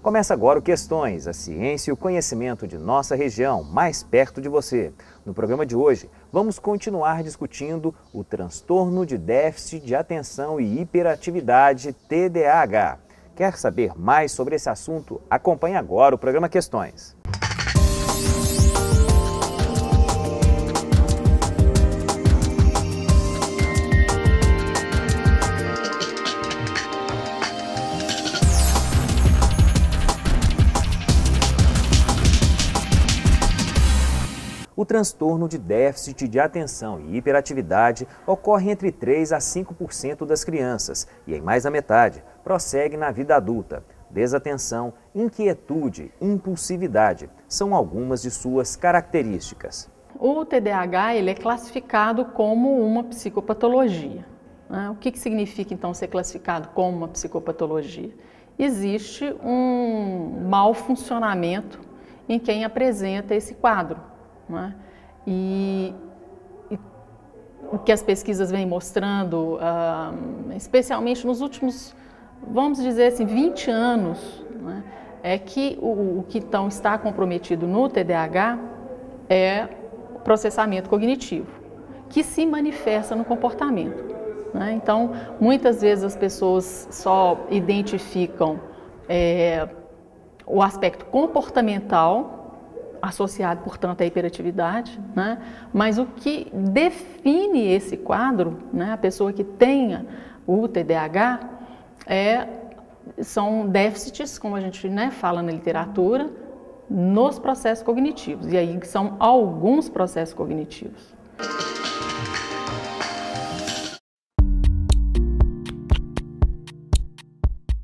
Começa agora o Questões, a ciência e o conhecimento de nossa região, mais perto de você. No programa de hoje, vamos continuar discutindo o transtorno de déficit de atenção e hiperatividade, TDAH. Quer saber mais sobre esse assunto? Acompanhe agora o programa Questões. O transtorno de déficit de atenção e hiperatividade ocorre entre 3 a 5% das crianças e, em mais da metade, prossegue na vida adulta. Desatenção, inquietude, impulsividade são algumas de suas características. O TDAH ele é classificado como uma psicopatologia. O que significa, então, ser classificado como uma psicopatologia? Existe um mau funcionamento em quem apresenta esse quadro. E o que as pesquisas vêm mostrando, especialmente nos últimos, vamos dizer assim, 20 anos, é que o que então está comprometido no TDAH é o processamento cognitivo, que se manifesta no comportamento. Então, muitas vezes as pessoas só identificam o aspecto comportamental, associado, portanto, à hiperatividade, mas o que define esse quadro, a pessoa que tenha o TDAH, são déficits, como a gente fala na literatura, nos processos cognitivos, e aí são alguns processos cognitivos.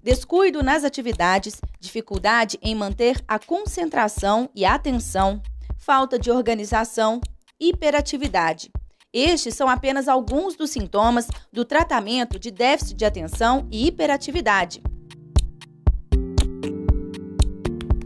Descuido nas atividades, dificuldade em manter a concentração e a atenção, falta de organização, hiperatividade. Estes são apenas alguns dos sintomas do tratamento de déficit de atenção e hiperatividade.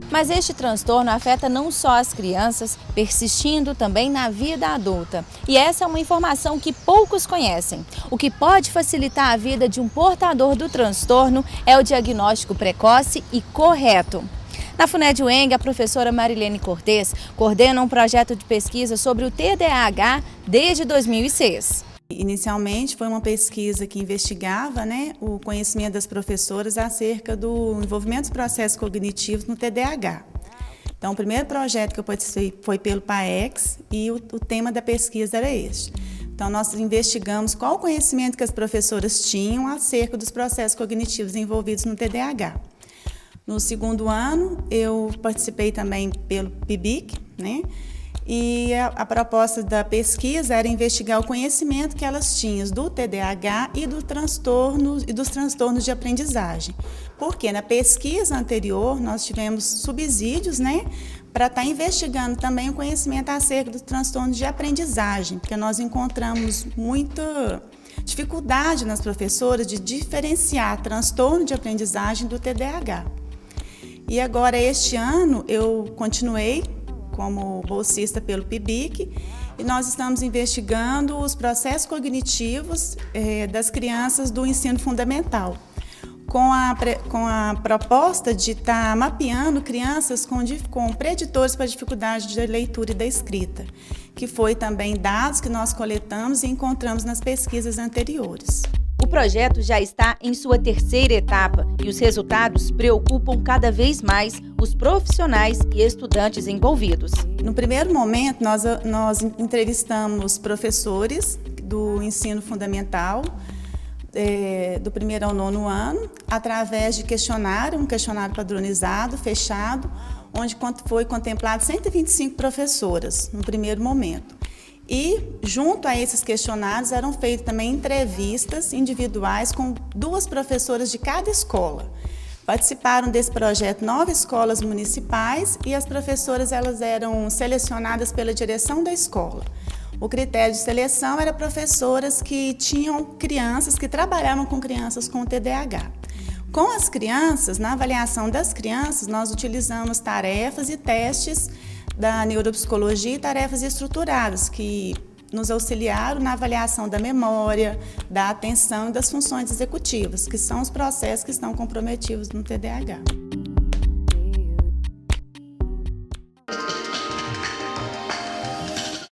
Mas este transtorno afeta não só as crianças, persistindo também na vida adulta. E essa é uma informação que poucos conhecem. O que pode facilitar a vida de um portador do transtorno é o diagnóstico precoce e correto. Na FUNED-UENG, a professora Marilene Cortez coordena um projeto de pesquisa sobre o TDAH desde 2006. Inicialmente foi uma pesquisa que investigava o conhecimento das professoras acerca do envolvimento dos processos cognitivos no TDAH. Então, o primeiro projeto que eu participei foi pelo PAEX e o tema da pesquisa era este. Então, nós investigamos qual o conhecimento que as professoras tinham acerca dos processos cognitivos envolvidos no TDAH. No segundo ano, eu participei também pelo PIBIC, e a proposta da pesquisa era investigar o conhecimento que elas tinham do TDAH e dos transtornos de aprendizagem. Porque na pesquisa anterior nós tivemos subsídios, para estar investigando também o conhecimento acerca dos transtornos de aprendizagem, porque nós encontramos muita dificuldade nas professoras de diferenciar transtorno de aprendizagem do TDAH. E agora, este ano, eu continuei como bolsista pelo PIBIC, e nós estamos investigando os processos cognitivos das crianças do ensino fundamental, com a proposta de estar mapeando crianças com preditores para dificuldade de leitura e da escrita, que foi também dados que nós coletamos e encontramos nas pesquisas anteriores. O projeto já está em sua terceira etapa e os resultados preocupam cada vez mais os profissionais e estudantes envolvidos. No primeiro momento, nós entrevistamos professores do ensino fundamental, do primeiro ao nono ano, através de um questionário padronizado, fechado, onde foi contemplado 125 professoras no primeiro momento. E, junto a esses questionários, eram feitas também entrevistas individuais com 2 professoras de cada escola. Participaram desse projeto 9 escolas municipais e as professoras eram selecionadas pela direção da escola. O critério de seleção era professoras que tinham crianças, que trabalhavam com crianças com TDAH. Com as crianças, na avaliação das crianças, nós utilizamos tarefas e testes da neuropsicologia e tarefas estruturadas, que nos auxiliaram na avaliação da memória, da atenção e das funções executivas, que são os processos que estão comprometidos no TDAH.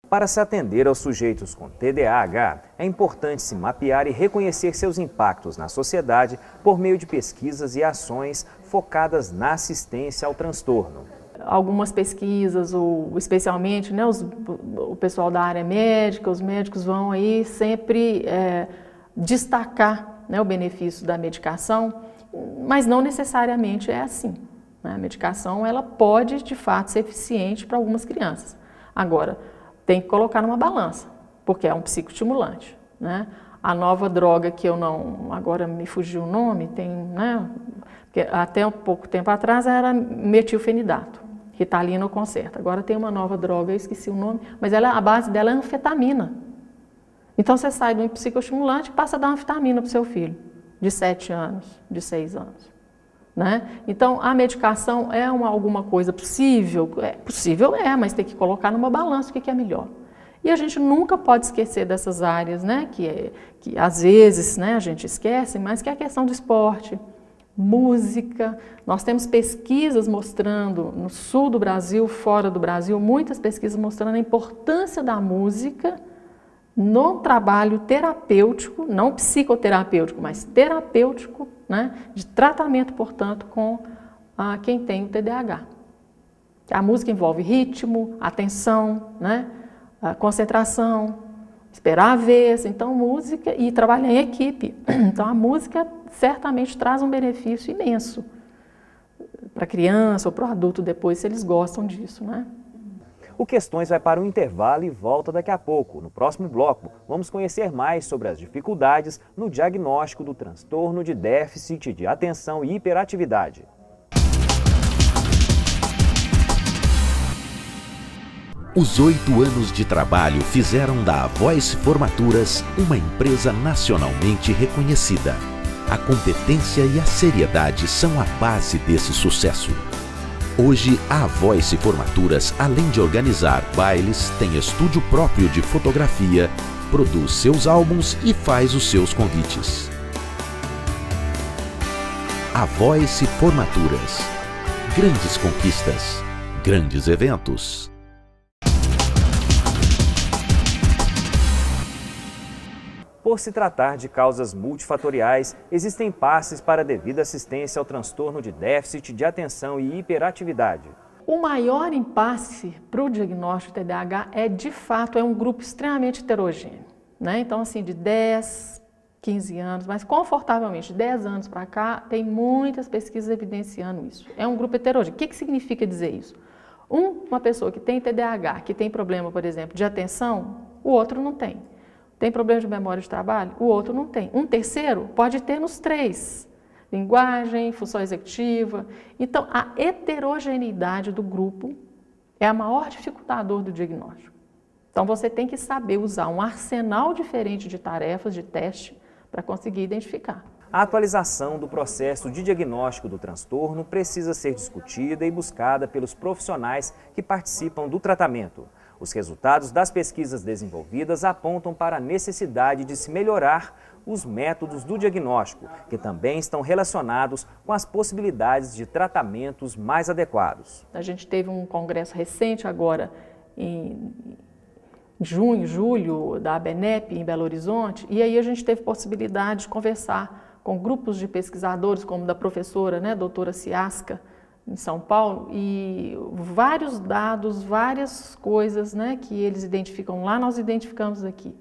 Para se atender aos sujeitos com TDAH, é importante se mapear e reconhecer seus impactos na sociedade por meio de pesquisas e ações focadas na assistência ao transtorno. Algumas pesquisas, ou especialmente o pessoal da área médica, os médicos vão aí sempre destacar o benefício da medicação, mas não necessariamente é assim. A medicação ela pode, de fato, ser eficiente para algumas crianças. Agora, tem que colocar numa balança, porque é um psicoestimulante, né? A nova droga que eu não, agora me fugiu o nome, tem, porque até um pouco tempo atrás era metilfenidato, Ritalina ou Concerta. Agora tem uma nova droga, eu esqueci o nome, mas a base dela é anfetamina. Então você sai de um psicoestimulante e passa a dar anfetamina para o seu filho, de 7 anos, de 6 anos. Então, a medicação é alguma coisa possível? Possível mas tem que colocar numa balança o que é melhor. E a gente nunca pode esquecer dessas áreas, que às vezes a gente esquece, mas que é a questão do esporte, música. Nós temos pesquisas mostrando, no sul do Brasil, fora do Brasil, muitas pesquisas mostrando a importância da música no trabalho terapêutico, não psicoterapêutico, mas terapêutico, de tratamento, portanto, com quem tem o TDAH. A música envolve ritmo, atenção, a concentração, esperar a vez, então música e trabalhar em equipe. Então a música certamente traz um benefício imenso para a criança ou para o adulto depois, se eles gostam disso, O Questões vai para um intervalo e volta daqui a pouco. No próximo bloco, vamos conhecer mais sobre as dificuldades no diagnóstico do transtorno de déficit de atenção e hiperatividade. Os 8 anos de trabalho fizeram da Voice Formaturas uma empresa nacionalmente reconhecida. A competência e a seriedade são a base desse sucesso. Hoje, a Voice Formaturas, além de organizar bailes, tem estúdio próprio de fotografia, produz seus álbuns e faz os seus convites. A Voice Formaturas. Grandes conquistas, grandes eventos. Por se tratar de causas multifatoriais, existem passes para a devida assistência ao transtorno de déficit de atenção e hiperatividade. O maior impasse para o diagnóstico de TDAH de fato, um grupo extremamente heterogêneo. Então, assim, de 10, 15 anos, mas confortavelmente, de 10 anos para cá, tem muitas pesquisas evidenciando isso. É um grupo heterogêneo. O que significa dizer isso? Uma pessoa que tem TDAH, que tem problema, por exemplo, de atenção, o outro não tem. Tem problema de memória de trabalho? O outro não tem. Um terceiro pode ter nos 3. Linguagem, função executiva. Então, a heterogeneidade do grupo é a maior dificultador do diagnóstico. Então, você tem que saber usar um arsenal diferente de tarefas, de teste, para conseguir identificar. A atualização do processo de diagnóstico do transtorno precisa ser discutida e buscada pelos profissionais que participam do tratamento. Os resultados das pesquisas desenvolvidas apontam para a necessidade de se melhorar os métodos do diagnóstico, que também estão relacionados com as possibilidades de tratamentos mais adequados. A gente teve um congresso recente agora, em junho, julho, da ABNEP em Belo Horizonte, e aí a gente teve possibilidade de conversar com grupos de pesquisadores, como da professora, doutora Ciasca, em São Paulo, e vários dados, várias coisas que eles identificam lá, nós identificamos aqui.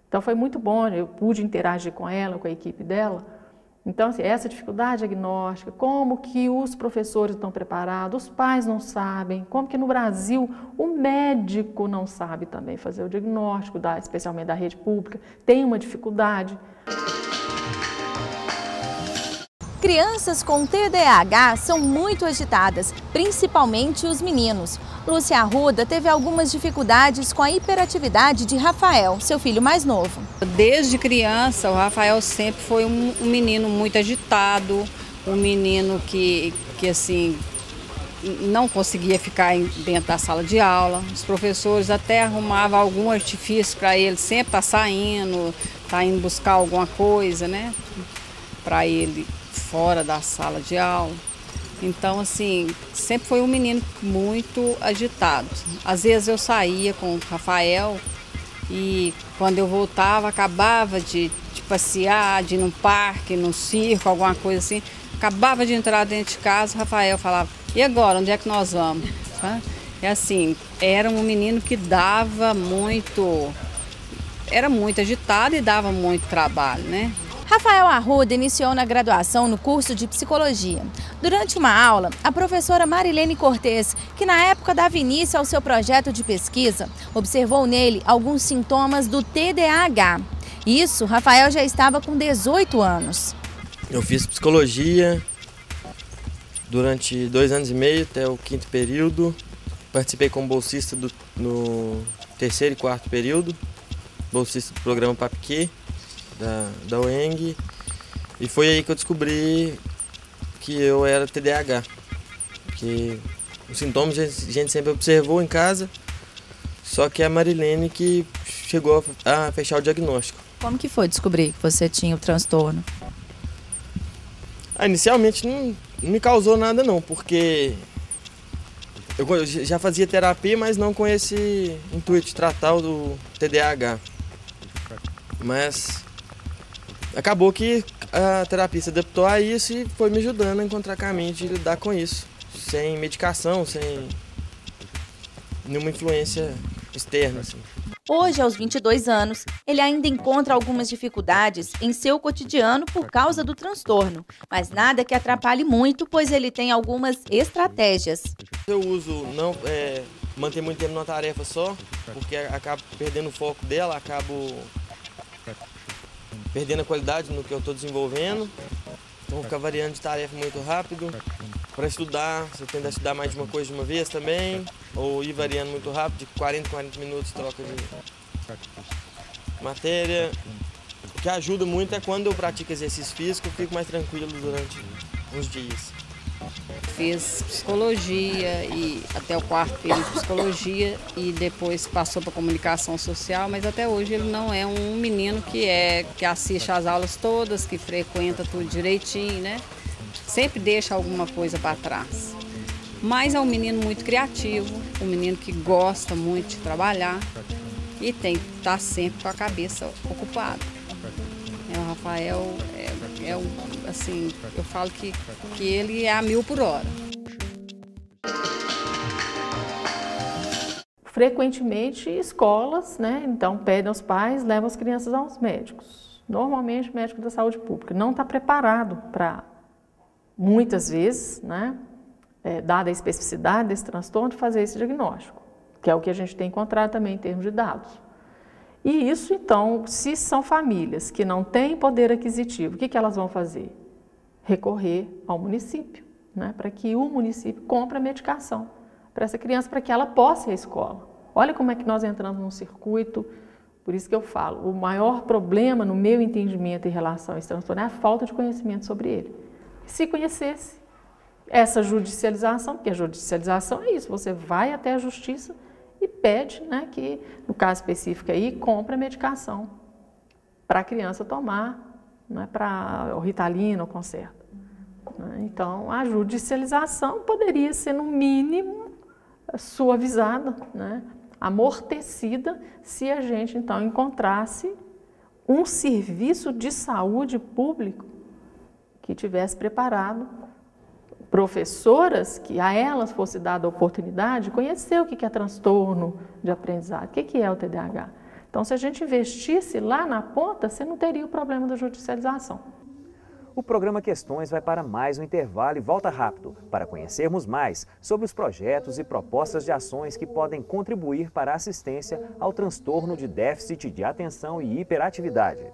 Então foi muito bom, eu pude interagir com ela, com a equipe dela. Então, assim, essa dificuldade diagnóstica, como que os professores estão preparados, os pais não sabem, como que no Brasil o médico não sabe também fazer o diagnóstico, especialmente da rede pública, tem uma dificuldade. Crianças com TDAH são muito agitadas, principalmente os meninos. Lúcia Arruda teve algumas dificuldades com a hiperatividade de Rafael, seu filho mais novo. Desde criança, o Rafael sempre foi um menino muito agitado, um menino que assim, não conseguia ficar dentro da sala de aula. Os professores até arrumavam algum artifício para ele sempre estar saindo, indo buscar alguma coisa, para ele fora da sala de aula. Então, assim, sempre foi um menino muito agitado. Às vezes eu saía com o Rafael e quando eu voltava, acabava de passear, de ir num parque, num circo, alguma coisa assim. Acabava de entrar dentro de casa, o Rafael falava, e agora, onde é que nós vamos? É assim, era um menino que dava muito, era muito agitado e dava muito trabalho, né? Rafael Arruda iniciou na graduação no curso de Psicologia. Durante uma aula, a professora Marilene Cortez, que na época dava início ao seu projeto de pesquisa, observou nele alguns sintomas do TDAH. Isso, Rafael já estava com 18 anos. Eu fiz Psicologia durante 2 anos e meio, até o 5º período. Participei como bolsista no 3º e 4º período, bolsista do programa PAPQ. Da UENG, e foi aí que eu descobri que eu era TDAH, que os sintomas a gente sempre observou em casa, só que é a Marilene que chegou a fechar o diagnóstico. Como que foi descobrir que você tinha o transtorno? Inicialmente não me causou nada não, porque eu já fazia terapia, mas não com esse intuito de tratar o TDAH. Mas acabou que a terapia se adaptou a isso e foi me ajudando a encontrar caminho de lidar com isso, sem medicação, sem nenhuma influência externa. Assim. Hoje, aos 22 anos, ele ainda encontra algumas dificuldades em seu cotidiano por causa do transtorno, mas nada que atrapalhe muito, pois ele tem algumas estratégias. Eu uso não manter muito tempo numa tarefa só, porque acabo perdendo o foco dela, acabo perdendo a qualidade no que eu estou desenvolvendo, então vou ficar variando de tarefa muito rápido. Para estudar, você tenta estudar mais de uma coisa de uma vez também, ou ir variando muito rápido, de 40 minutos troca de matéria. O que ajuda muito é quando eu pratico exercício físico, eu fico mais tranquilo durante uns dias. Fiz Psicologia e até o 4º período de Psicologia e depois passou para Comunicação Social, mas até hoje ele não é um menino que assiste às aulas todas, que frequenta tudo direitinho, né? Sempre deixa alguma coisa para trás. Mas é um menino muito criativo, um menino que gosta muito de trabalhar e tem que estar sempre com a cabeça ocupada. O Rafael assim, eu falo que ele é a 1000 por hora. Frequentemente, escolas, né, então pedem aos pais, levam as crianças aos médicos. Normalmente, o médico da saúde pública não está preparado para, muitas vezes, né, dada a especificidade desse transtorno, de fazer esse diagnóstico, que é o que a gente tem encontrado também em termos de dados. E isso, então, se são famílias que não têm poder aquisitivo, o que elas vão fazer? Recorrer ao município, né, para que o município compre a medicação para essa criança, para que ela possa ir à escola. Olha como é que nós entramos num circuito, por isso que eu falo, o maior problema no meu entendimento em relação a esse transtorno é a falta de conhecimento sobre ele. Se conhecesse essa judicialização, porque a judicialização é isso, você vai até a justiça e pede, né, que, no caso específico aí, compre a medicação para a criança tomar, né, para o Ritalina ou Concerta. Então, a judicialização poderia ser, no mínimo, suavizada, né, amortecida, se a gente, então, encontrasse um serviço de saúde público que tivesse preparado professoras, que a elas fosse dada a oportunidade de conhecer o que é transtorno de aprendizado, o que é o TDAH. Então, se a gente investisse lá na ponta, você não teria o problema da judicialização. O programa Questões vai para mais um intervalo e volta rápido para conhecermos mais sobre os projetos e propostas de ações que podem contribuir para a assistência ao transtorno de déficit de atenção e hiperatividade.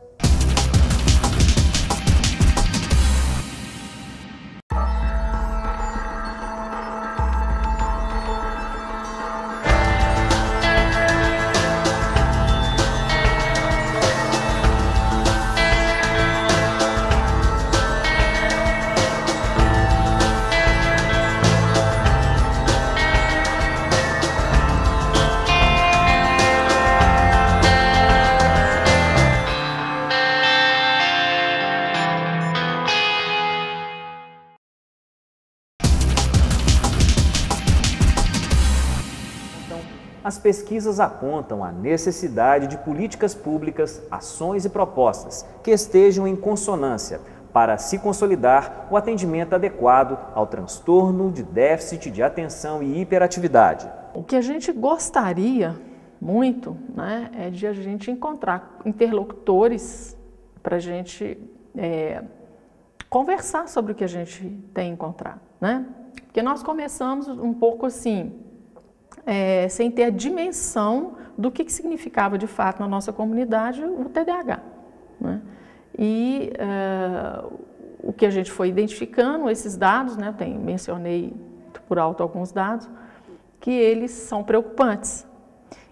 As pesquisas apontam a necessidade de políticas públicas, ações e propostas que estejam em consonância para se consolidar o atendimento adequado ao transtorno de déficit de atenção e hiperatividade. O que a gente gostaria muito, né, é de a gente encontrar interlocutores para a gente conversar sobre o que a gente tem encontrado, né? Porque nós começamos um pouco assim, sem ter a dimensão do que significava de fato na nossa comunidade o TDAH, né? E o que a gente foi identificando, esses dados, né, mencionei por alto alguns dados, que eles são preocupantes.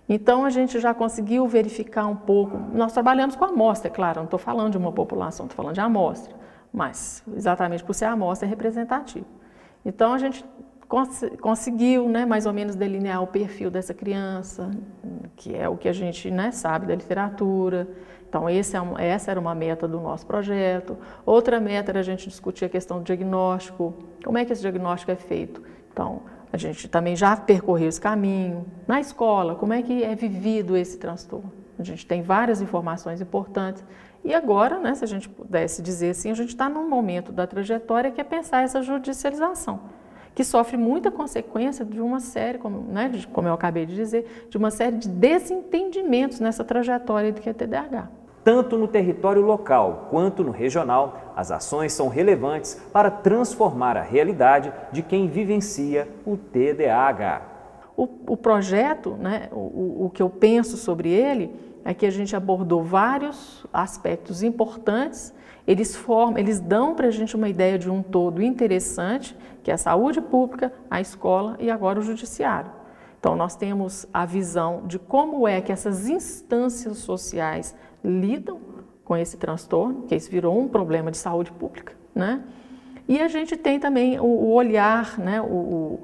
Então, a gente já conseguiu verificar um pouco, nós trabalhamos com amostra, é claro, não estou falando de uma população, estou falando de amostra, mas exatamente por ser amostra é representativo. Então, a gente conseguiu, né, mais ou menos delinear o perfil dessa criança, que é o que a gente, né, sabe da literatura. Então, essa era uma meta do nosso projeto. Outra meta era a gente discutir a questão do diagnóstico, como é que esse diagnóstico é feito. Então, a gente também já percorreu esse caminho. Na escola, como é que é vivido esse transtorno? A gente tem várias informações importantes. E agora, né, se a gente pudesse dizer assim, a gente está num momento da trajetória que é pensar essa judicialização, que sofre muita consequência de uma série, como eu acabei de dizer, de uma série de desentendimentos nessa trajetória do que é TDAH. Tanto no território local quanto no regional, as ações são relevantes para transformar a realidade de quem vivencia o TDAH. O projeto, né, o que eu penso sobre ele, é que a gente abordou vários aspectos importantes. Eles dão para a gente uma ideia de um todo interessante, que é a saúde pública, a escola e agora o judiciário. Então, nós temos a visão de como é que essas instâncias sociais lidam com esse transtorno, que isso virou um problema de saúde pública, né? E a gente tem também o olhar, né, o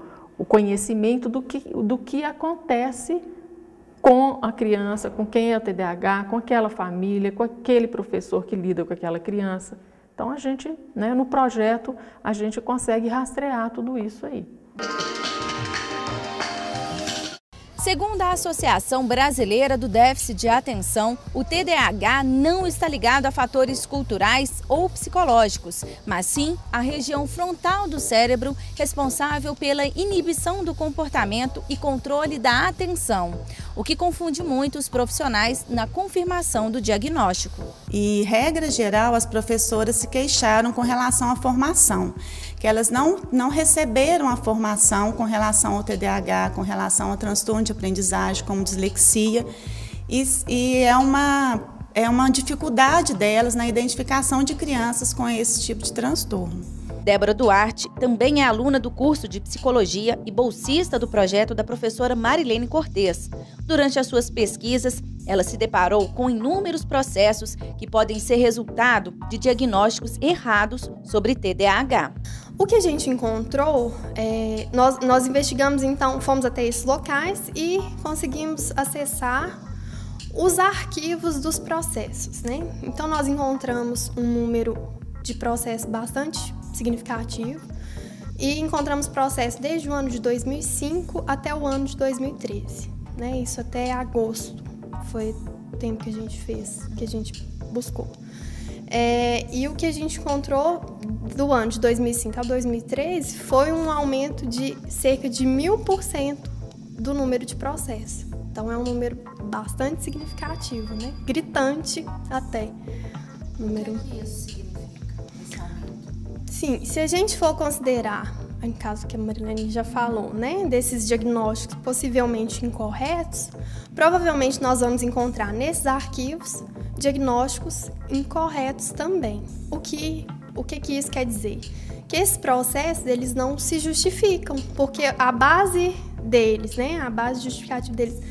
conhecimento do que acontece com a criança, com quem é o TDAH, com aquela família, com aquele professor que lida com aquela criança. Então, a gente, né, no projeto, a gente consegue rastrear tudo isso aí. Segundo a Associação Brasileira do Déficit de Atenção, o TDAH não está ligado a fatores culturais ou psicológicos, mas sim à região frontal do cérebro responsável pela inibição do comportamento e controle da atenção, o que confunde muito os profissionais na confirmação do diagnóstico. E, regra geral, as professoras se queixaram com relação à formação, que elas não receberam a formação com relação ao TDAH, com relação ao transtorno de aprendizagem, como dislexia, e é uma dificuldade delas na identificação de crianças com esse tipo de transtorno. Débora Duarte também é aluna do curso de Psicologia e bolsista do projeto da professora Marilene Cortez. Durante as suas pesquisas, ela se deparou com inúmeros processos que podem ser resultado de diagnósticos errados sobre TDAH. O que a gente encontrou, nós investigamos, então, fomos até esses locais e conseguimos acessar os arquivos dos processos, né? Então, nós encontramos um número de processos bastante significativo e encontramos processos desde o ano de 2005 até o ano de 2013, né? Isso até agosto foi o tempo que a gente fez, que a gente buscou. E o que a gente encontrou do ano de 2005 a 2013 foi um aumento de cerca de 1000% do número de processos. Então, é um número bastante significativo, né? Gritante até. Número... O que isso significa, esse aumento? Sim, se a gente for considerar, em caso que a Marilene já falou, né, desses diagnósticos possivelmente incorretos, provavelmente nós vamos encontrar nesses arquivos diagnósticos incorretos também. O que isso quer dizer? Que esses processos, eles não se justificam, porque a base deles, né, a base justificativa deles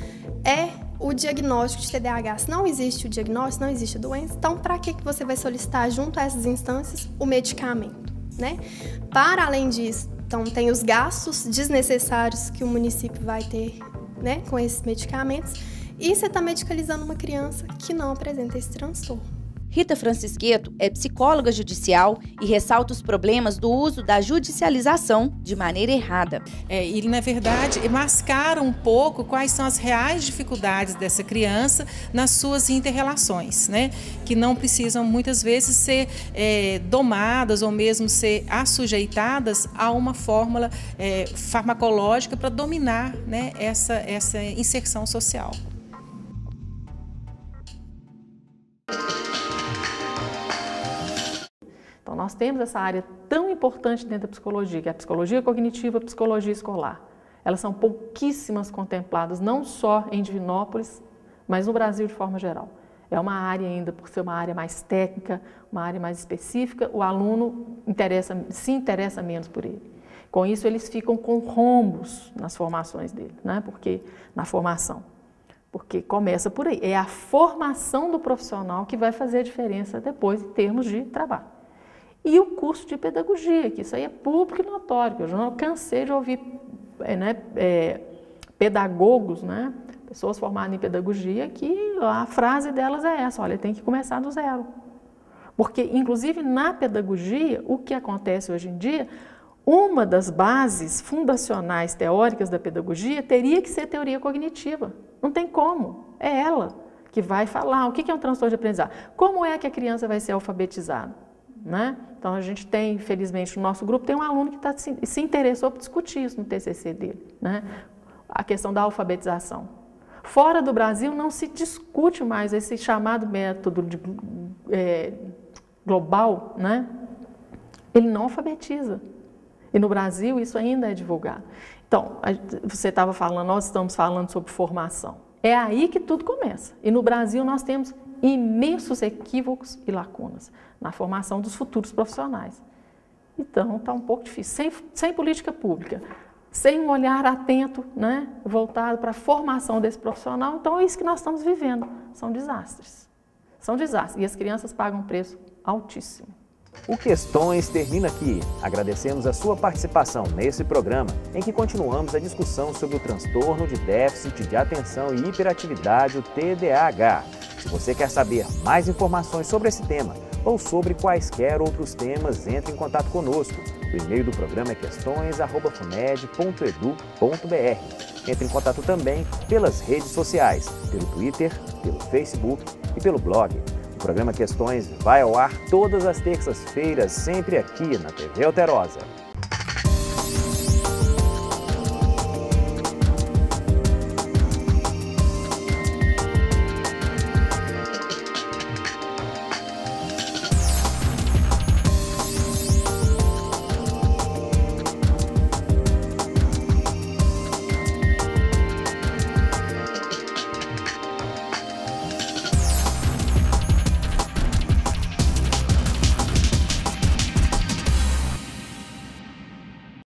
é o diagnóstico de TDAH. Se não existe o diagnóstico, não existe a doença, então para que você vai solicitar junto a essas instâncias o medicamento, né? Para além disso, então tem os gastos desnecessários que o município vai ter, né, com esses medicamentos, e você está medicalizando uma criança que não apresenta esse transtorno. Rita Francisqueto é psicóloga judicial e ressalta os problemas do uso da judicialização de maneira errada. Ele, na verdade, mascara um pouco quais são as reais dificuldades dessa criança nas suas inter-relações, né? Que não precisam, muitas vezes, ser domadas ou mesmo ser assujeitadas a uma fórmula farmacológica para dominar, né, essa inserção social. Então, nós temos essa área tão importante dentro da psicologia, que é a psicologia cognitiva, a psicologia escolar. Elas são pouquíssimas contempladas, não só em Divinópolis, mas no Brasil de forma geral. É uma área ainda, por ser uma área mais técnica, uma área mais específica, o aluno se interessa menos por ele. Com isso, eles ficam com rombos nas formações dele, né? Porque começa por aí. É a formação do profissional que vai fazer a diferença depois em termos de trabalho. E o curso de pedagogia, que isso aí é público e notório. Eu já cansei de ouvir pedagogos, né? Pessoas formadas em pedagogia, que a frase delas é essa: olha, tem que começar do zero. Porque, inclusive, na pedagogia, o que acontece hoje em dia, uma das bases fundacionais teóricas da pedagogia teria que ser teoria cognitiva. Não tem como. É ela que vai falar o que é um transtorno de aprendizagem. Como é que a criança vai ser alfabetizada? Né? Então, a gente tem, felizmente, no nosso grupo, tem um aluno que se interessou por discutir isso no TCC dele, né? A questão da alfabetização. Fora do Brasil, não se discute mais esse chamado método global, né? Ele não alfabetiza. E no Brasil, isso ainda é divulgado. Então, você estava falando, nós estamos falando sobre formação. É aí que tudo começa. E no Brasil, nós temos imensos equívocos e lacunas na formação dos futuros profissionais. Então, está um pouco difícil. Sem política pública, sem um olhar atento, né, voltado para a formação desse profissional, então é isso que nós estamos vivendo. São desastres. São desastres. E as crianças pagam um preço altíssimo. O Questões termina aqui. Agradecemos a sua participação nesse programa, em que continuamos a discussão sobre o transtorno de déficit de atenção e hiperatividade, o TDAH. Se você quer saber mais informações sobre esse tema ou sobre quaisquer outros temas, entre em contato conosco. O e-mail do programa é questões@funed.edu.br. Entre em contato também pelas redes sociais, pelo Twitter, pelo Facebook e pelo blog. O programa Questões vai ao ar todas as terças-feiras, sempre aqui na TV Alterosa.